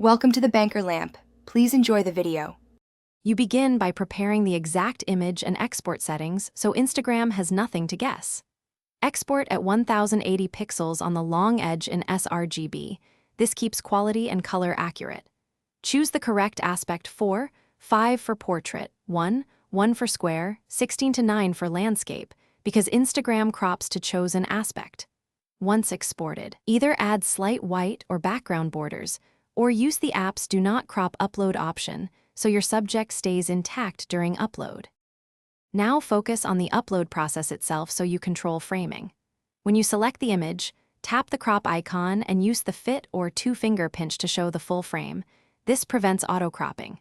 Welcome to the Banker Lamp. Please enjoy the video. You begin by preparing the exact image and export settings so Instagram has nothing to guess. Export at 1080 pixels on the long edge in sRGB. This keeps quality and color accurate. Choose the correct aspect 4, 5 for portrait, 1 for square, 16:9 for landscape, because Instagram crops to chosen aspect. Once exported, either add slight white or background borders, or use the app's Do Not Crop Upload option so your subject stays intact during upload. Now focus on the upload process itself so you control framing. When you select the image, tap the crop icon and use the Fit or 2-finger pinch to show the full frame. This prevents auto-cropping.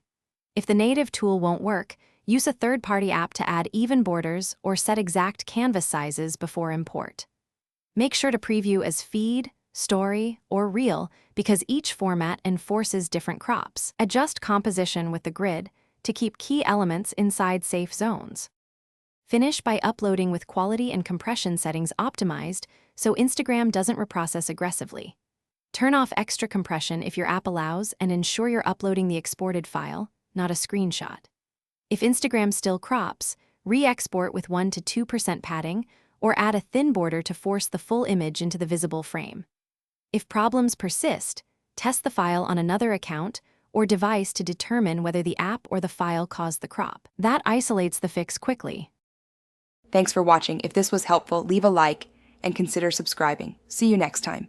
If the native tool won't work, use a third-party app to add even borders or set exact canvas sizes before import. Make sure to preview as Feed, Story, or Reel because each format enforces different crops. Adjust composition with the grid to keep key elements inside safe zones. Finish by uploading with quality and compression settings optimized so Instagram doesn't reprocess aggressively. Turn off extra compression if your app allows and ensure you're uploading the exported file, not a screenshot. If Instagram still crops, re-export with 1 to 2% padding or add a thin border to force the full image into the visible frame. If problems persist, test the file on another account or device to determine whether the app or the file caused the crop. That isolates the fix quickly. Thanks for watching. If this was helpful, leave a like and consider subscribing. See you next time.